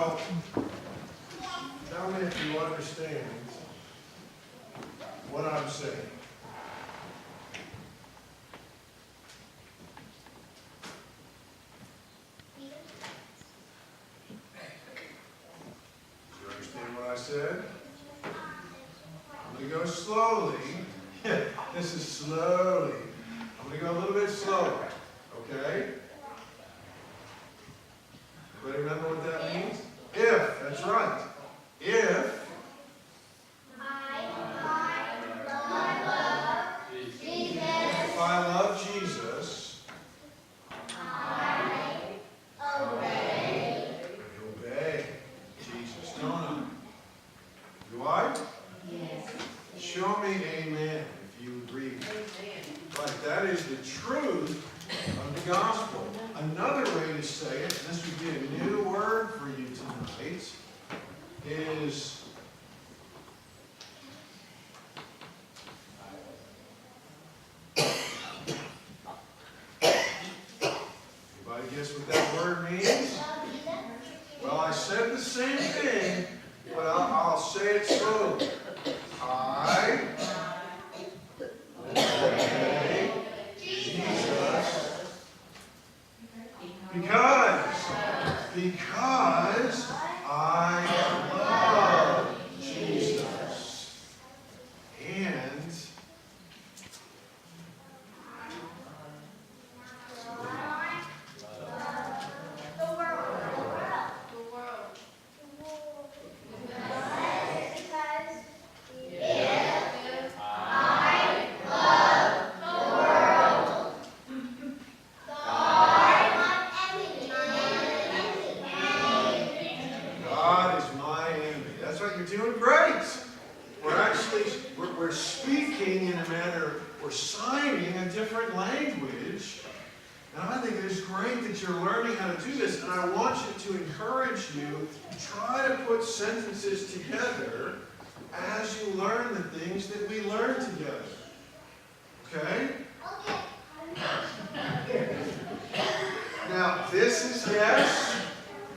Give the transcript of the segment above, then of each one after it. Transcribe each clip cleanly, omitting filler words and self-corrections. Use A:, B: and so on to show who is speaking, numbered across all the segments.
A: So, tell me if you understand what I'm saying. Do you understand what I said? I'm going to go slowly. This is slowly. I'm going to go a little bit slower. Okay? Everybody remember what that means? If. That's right. If I love Jesus, I obey Jesus, don't I? Do I?
B: Yes.
A: Show me amen if you agree. Right, that is the truth of the gospel. Another way to say it, and this would be a new word for you tonight, is anybody guess what that word means? Well, I said the same thing, but I'll say it slowly. I obey Jesus because I love Jesus. And God is my enemy. That's right, you're doing great. We're speaking in a manner, we're signing a different language. And I think it is great that you're learning how to do this. And I want you to encourage you to try to put sentences together as you learn the things that we learn together. Okay? Now, this is yes,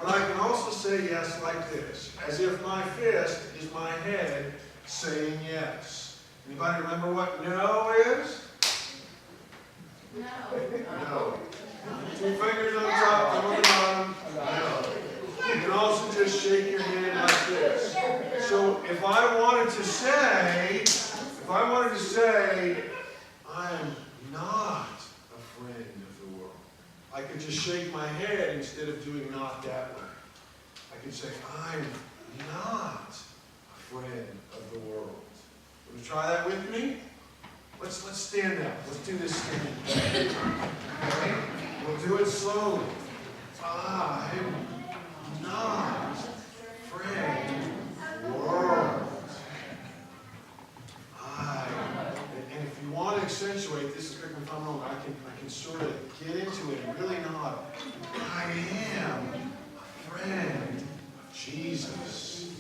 A: but I can also say yes like this, as if my fist is my head saying yes. Anybody remember what no is? No. 2 fingers on the top, 1 on the bottom. No. You can also just shake your hand like this. So if I wanted to say, I am not a friend of the world, I could just shake my head instead of doing not that way. I could say, I'm not a friend of the world. Will you try that with me? Let's stand up. Let's do this standing. Okay? We'll do it slowly. I'm not a friend of the world. And if you want to accentuate this, correct me if I'm wrong, I can sort of get into it and really nod. I am a friend of Jesus.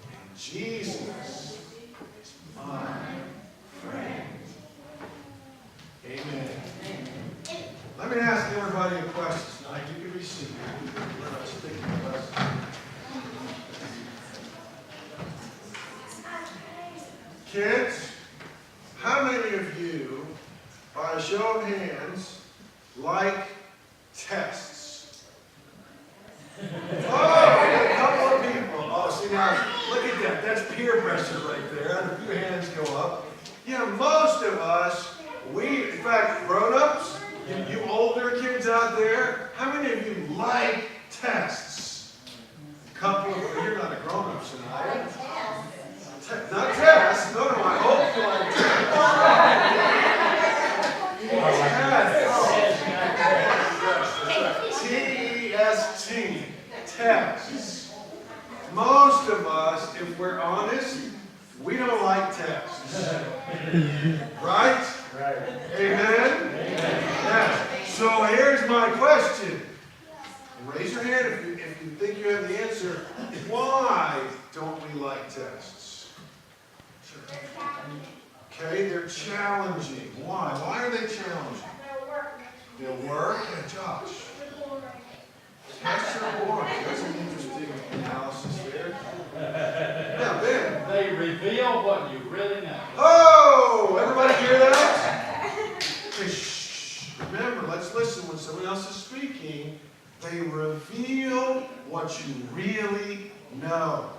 A: And Jesus is my friend. Amen. Let me ask everybody a question tonight. You can be seated. Kids, how many of you, by a show of hands, like tests? Oh, we got a couple of people. Oh, see now, look at that. That's peer pressure right there. And a few hands go up. Yeah, most of us, in fact, grown-ups, you older kids out there, how many of you like tests? A couple of you, you're not a grown-up tonight. Not tests. No, I hope you like tests. T-E-S-T. Tests. Most of us, if we're honest, we don't like tests. Right?
C: Right.
A: Amen? Yeah. So here's my question. Raise your hand if you think you have the answer. Why don't we like tests? Okay, they're challenging. Why? Why are they challenging? They'll work. Yeah, Josh. Tests are boring. That's an interesting
B: reveal what you really know.
A: Oh, everybody hear that? Okay, shh. Remember, let's listen when someone else is speaking. They reveal what you really know.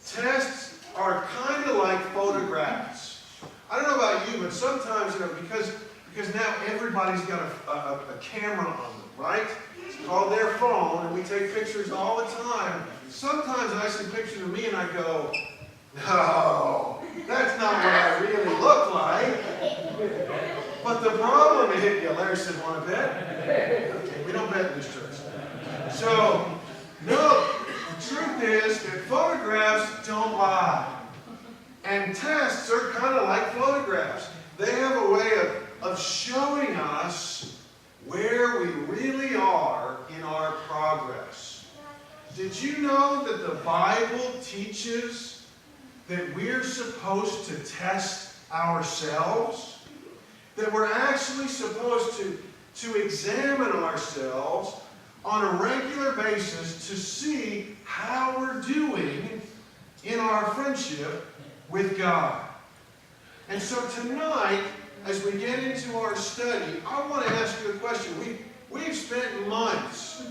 A: Tests are kind of like photographs. I don't know about you, but sometimes, because now everybody's got a camera on them, right? It's called their phone, and we take pictures all the time. Sometimes I see pictures of me and I go, no, that's not what I really look like. But the problem is, yeah, Larry said, want to bet? Okay, we don't bet in this church. So, no, the truth is that photographs don't lie. And tests are kind of like photographs. They have a way of showing us where we really are in our progress. Did you know that the Bible teaches that we're supposed to test ourselves? That we're actually supposed to examine ourselves on a regular basis to see how we're doing in our friendship with God. And so tonight, as we get into our study, I want to ask you a question. We've spent months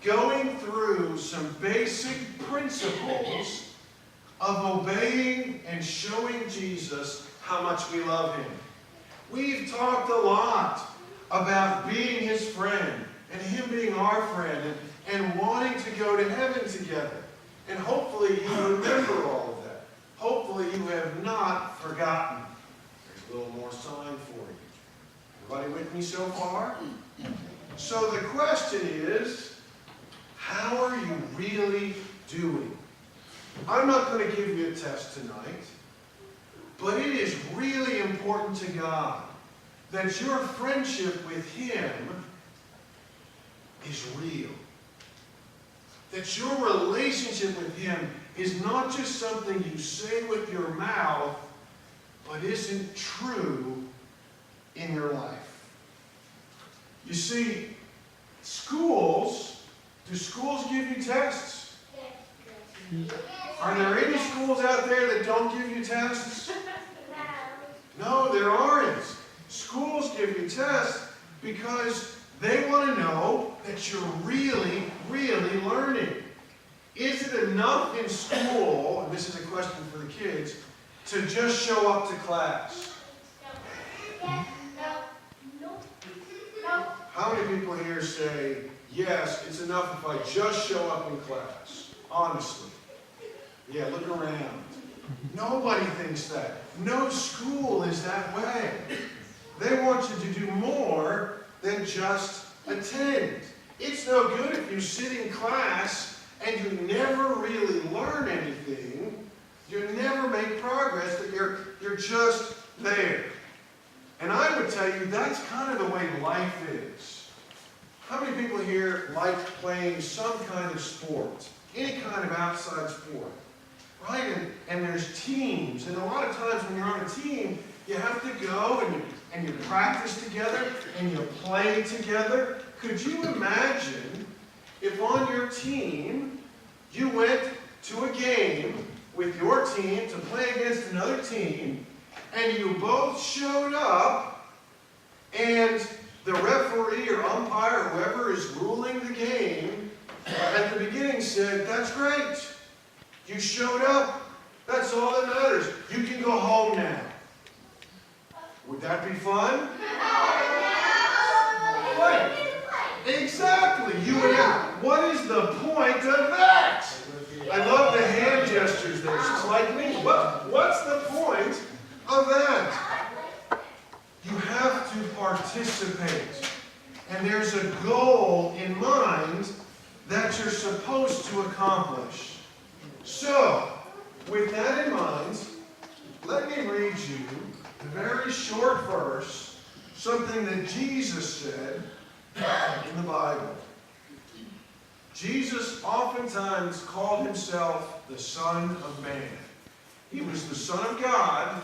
A: going through some basic principles of obeying and showing Jesus how much we love Him. We've talked a lot about being His friend and Him being our friend and wanting to go to heaven together. And hopefully you remember all of that. Hopefully you have not forgotten. There's a little more sign for you. Everybody with me so far? So the question is, how are you really doing? I'm not going to give you a test tonight, but it is really important to God that your friendship with Him is real. That your relationship with Him is not just something you say with your mouth, but isn't true in your life. You see, do schools give you tests? Are there any schools out there that don't give you tests? No, there aren't. Schools give you tests because they want to know that you're really, really learning. Is it enough in school, and this is a question for the kids, to just show up to class? How many people here say, yes, it's enough if I just show up in class? Honestly. Yeah, look around. Nobody thinks that. No school is that way. They want you to do more than just attend. It's no good if you sit in class and you never really learn anything. You never make progress, that you're just there. And I would tell you that's kind of the way life is. How many people here like playing some kind of sport? Any kind of outside sport? Right? And there's teams. And a lot of times when you're on a team, you have to go and you practice together and you play together. Could you imagine if on your team you went to a game with your team to play against another team and you both showed up and the referee or umpire or whoever is ruling the game at the beginning said, "That's great. You showed up. That's all that matters. You can go home now." Would that be fun? Right. Exactly. You would have. What is the point of that? I love the hand gestures there. She's like me. What's the point of that? You have to participate. And there's a goal in mind that you're supposed to accomplish. So, with that in mind, let me read you a very short verse, something that Jesus said in the Bible. Jesus oftentimes called himself the Son of Man. He was the Son of God,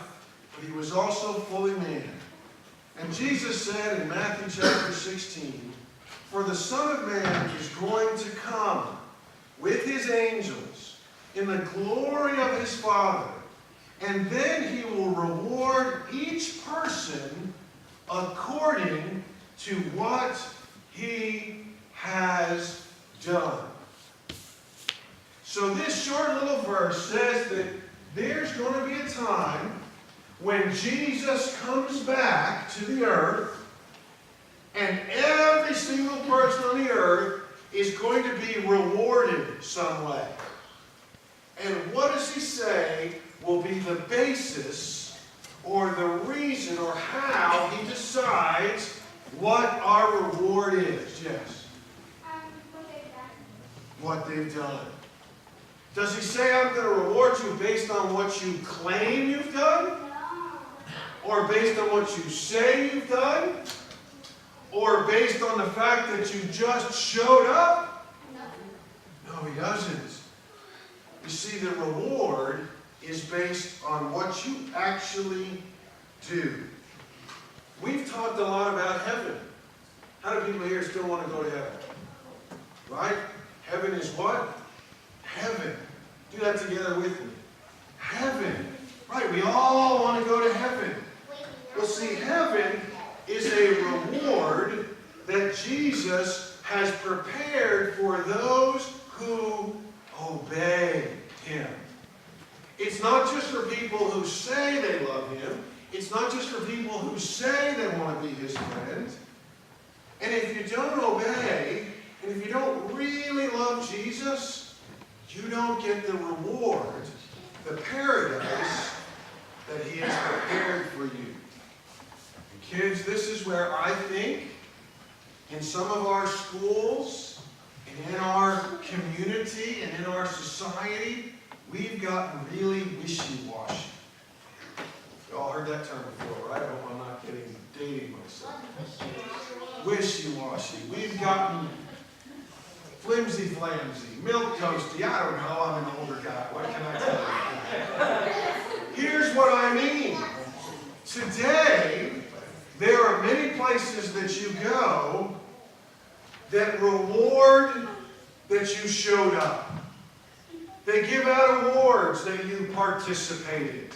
A: but he was also fully man. And Jesus said in Matthew chapter 16, "For the Son of Man is going to come with his angels in the glory of his Father, And then he will reward each person according to what he has done. So this short little verse says that there's going to be a time when Jesus comes back to the earth, and every single person on the earth is going to be rewarded some way. And what does he say will be the basis or the reason or how he decides what our reward is? Yes. What they've done. Does he say, I'm going to reward you based on what you claim you've done? Or based on what you say you've done? Or based on the fact that you just showed up? No, he doesn't. You see, the reward is based on what you actually do. We've talked a lot about heaven. How do people here still want to go to heaven? Right? Heaven is what? Heaven. Do that together with me. Heaven. Right, we all want to go to heaven. Well, see, heaven is a reward that Jesus has prepared for those who obey him. It's not just for people who say they love him. It's not just for people who say they want to be his friend. And if you don't obey, and if you don't really love Jesus, you don't get the reward, the paradise that he has prepared for you. And kids, this is where I think in some of our schools and in our community and in our society, we've gotten really wishy-washy. You all heard that term before, right? I hope I'm not dating myself. Wishy-washy. We've gotten flimsy-flamsy, milk toasty. I don't know. I'm an older guy. What can I tell you? Here's what I mean. Today, there are many places that you go that reward that you showed up. They give out awards that you participated.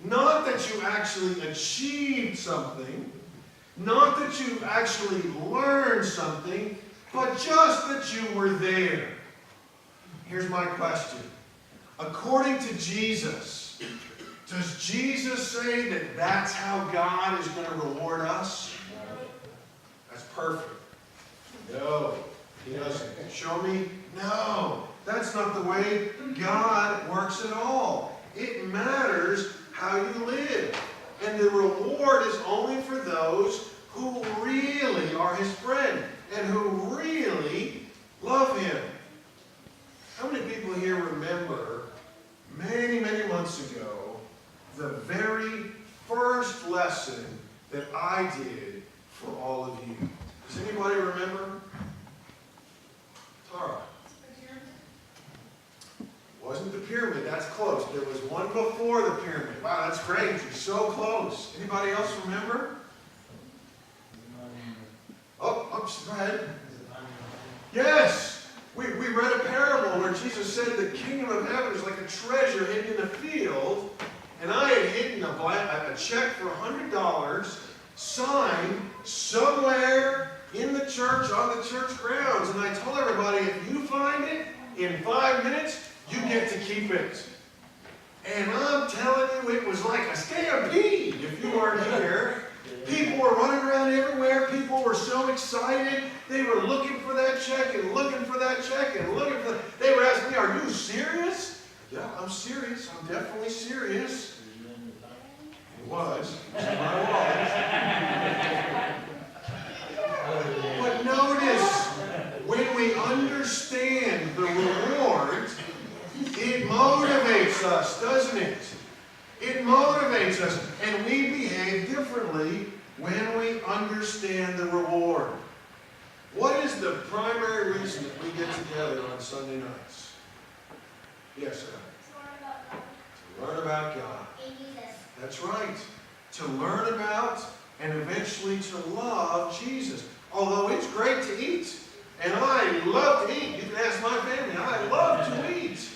A: Not that you actually achieved something, not that you actually learned something, but just that you were there. Here's my question. According to Jesus, does Jesus say that that's how God is going to reward us? That's perfect. No, he doesn't. Show me? No, that's not the way God works at all. It matters how you live. And the reward is only for those who really are his friend and who really love him. How many people here remember many, many months ago the very first lesson that I did for all of you? Does anybody remember? Tara. Wasn't the pyramid. That's close. There was one before the pyramid. Wow, that's great. You're so close. Anybody else remember? Oh, go ahead. Yes. We read a parable where Jesus said the kingdom of heaven is like a treasure hidden in a field. And I had hidden a check for $100 signed somewhere in the church, on the church grounds. And I told everybody, if you find it in 5 minutes, you get to keep it. And I'm telling you, it was like a stampede if you weren't here. People were running around everywhere. People were so excited. They were looking for that check and looking for that check and looking for that. They were asking me, are you serious? Yeah, I'm serious. I'm definitely serious. It was. I was. But notice, when we understand the reward, it motivates us, doesn't it? It motivates us, and we behave differently when we understand the reward. What is the primary reason that we get together on Sunday nights? Yes, sir. To learn about God. That's right. To learn about and eventually to love Jesus. Although it's great to eat, and I love to eat. You can ask my family, I love to eat.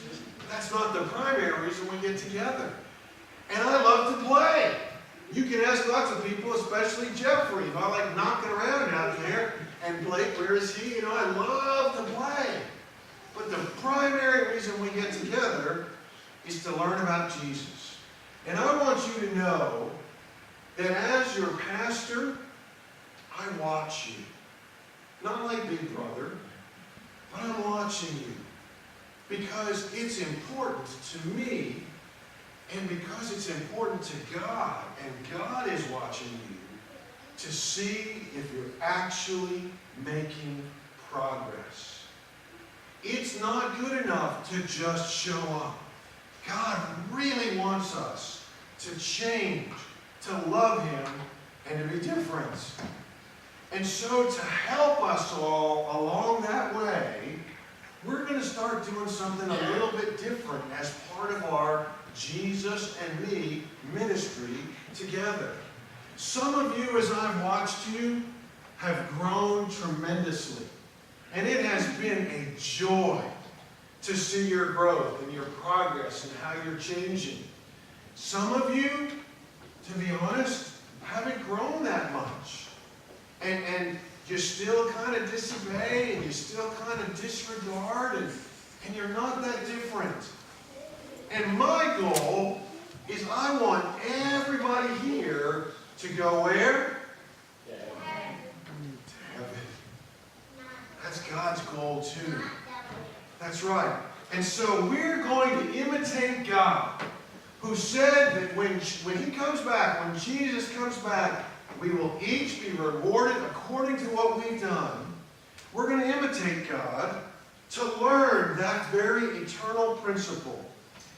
A: That's not the primary reason we get together. where is he? You know, I love to play. But the primary reason we get together is to learn about Jesus. And I want you to know that as your pastor, I watch you. Not like Big Brother, but I'm watching you. Because it's important to me, and because it's important to God, and God is watching you, to see if you're actually making progress. It's not good enough to just show up. God really wants us to change, to love Him, and to be different. And so to help us all along that way, we're going to start doing something a little bit different as part of our Jesus and Me ministry together. Some of you, as I've watched you, have grown tremendously. And it has been a joy to see your growth and your progress and how you're changing. Some of you, to be honest, haven't grown that much. And you still kind of disobey, and you still kind of disregard, and you're not that different. And my goal is I want everybody here to go where? To heaven. That's God's goal too. That's right. And so we're going to imitate God, who said that when He comes back, when Jesus comes back, we will each be rewarded according to what we've done. We're going to imitate God to learn that very eternal principle.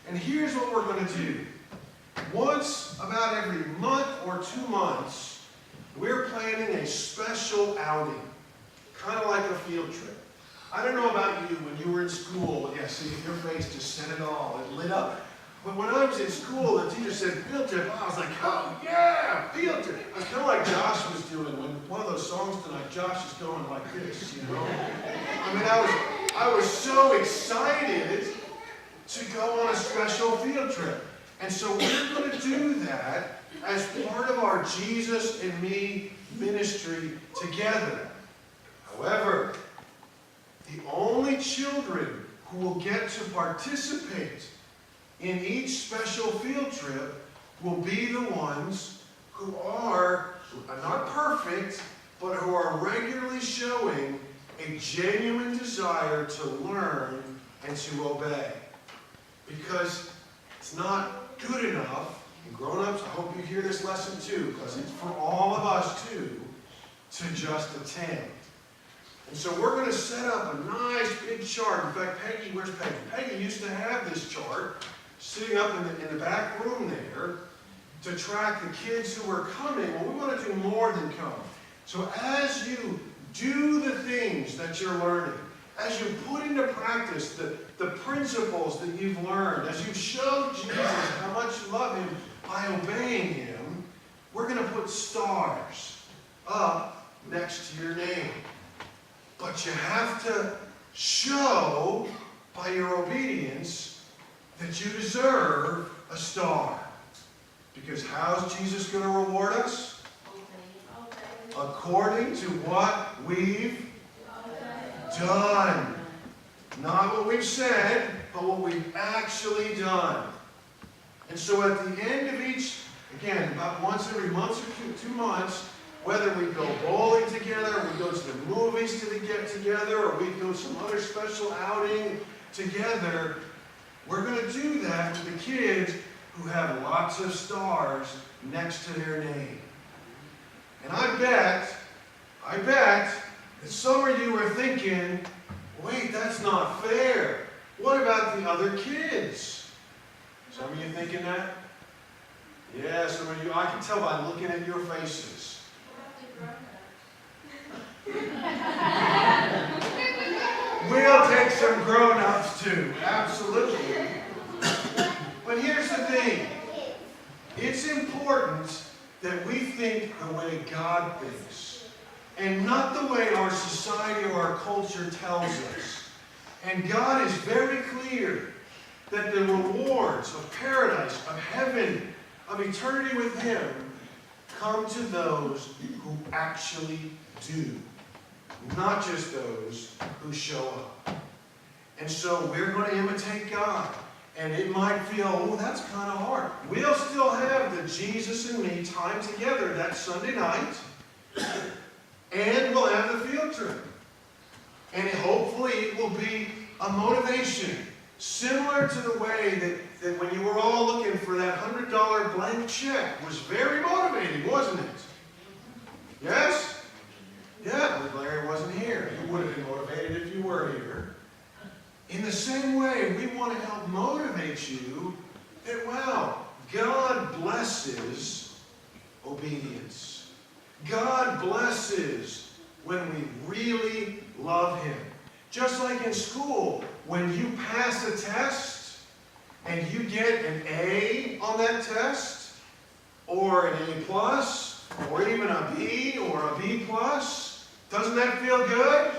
A: And here's what we're going to do. Once about every month or 2 months, we're planning a special outing, kind of like a field trip. I don't know about you when you were in school. Yeah, see, your face just said it all. It lit up. But when I was in school, the teacher said field trip. I was like, oh yeah, field trip. I was kind of like Josh was doing when one of those songs tonight, Josh is going like this, you know. I mean, I was so excited to go on a special field trip. And so we're going to do that as part of our Jesus and Me ministry together. However, the only children who will get to participate in each special field trip will be the ones who are not perfect, but who are regularly showing a genuine desire to learn and to obey. Because it's not good enough, and grown-ups, I hope you hear this lesson too, because it's for all of us too, to just attend. And so we're going to set up a nice big chart. In fact, Peggy, where's Peggy? Peggy used to have this chart sitting up in the back room there to track the kids who are coming. Well, we want to do more than come. So as you do the things that you're learning, as you put into practice the principles that you've learned, as you show Jesus how much you love Him by obeying Him, we're going to put stars up next to your name. But you have to show by your obedience that you deserve a star. Because how's Jesus going to reward us? According to what we've done. Not what we've said, but what we've actually done. And so at the end of each, again, about once every month or 2 months, whether we go bowling together, or we go to the movies to get together, or we go some other special outing together, we're going to do that with the kids who have lots of stars next to their name. And I bet that some of you are thinking, wait, that's not fair. What about the other kids? Some of you thinking that? Yeah, some of you, I can tell by looking at your faces. We'll take some grown-ups too, absolutely. But here's the thing. It's important that we think the way God thinks, and not the way our society or our culture tells us. And God is very clear that the rewards of paradise, of heaven, of eternity with Him come to those who actually do. not just those who show up. And so we're going to imitate God. And it might feel, oh, that's kind of hard. We'll still have the Jesus and me time together that Sunday night. And we'll have the field trip. And hopefully it will be a motivation, similar to the way that when you were all looking for that $100 blank check was very motivating, wasn't it? Yes? Yeah, but Larry wasn't here. You would have been motivated if you were here. In the same way, we want to help motivate you that, wow, God blesses obedience. God blesses when we really love Him. Just like in school, when you pass a test and you get an A on that test, or an A plus, or even a B or a B plus, doesn't that feel good?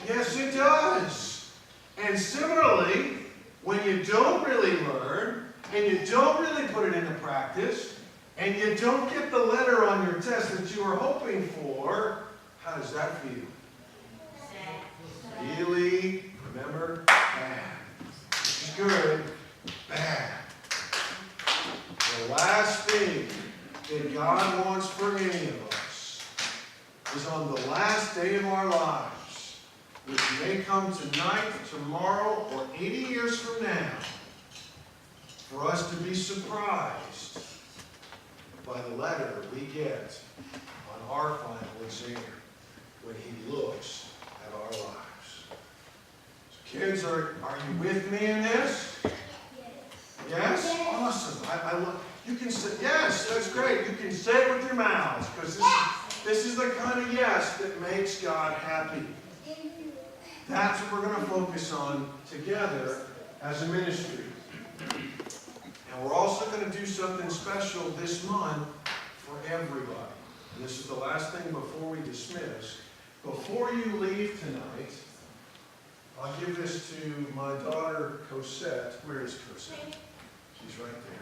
A: Yes, it does. And similarly, when you don't really learn, and you don't really put it into practice, and you don't get the letter on your test that you were hoping for, how does that feel? Really, remember, bad. This is good, bad. The last thing that God wants for any of us is on the last day of our lives, which may come tonight, tomorrow, or 80 years from now, for us to be surprised by the letter we get on our final exam when He looks at our lives. So kids, are you with me in this? Yes? Awesome. I love. You can say, yes, that's great. You can say it with your mouths, because this is the kind of yes that makes God happy. That's what we're going to focus on together as a ministry. And we're also going to do something special this month for everybody. And this is the last thing before we dismiss. Before you leave tonight, I'll give this to my daughter, Cosette. Where is Cosette? She's right there.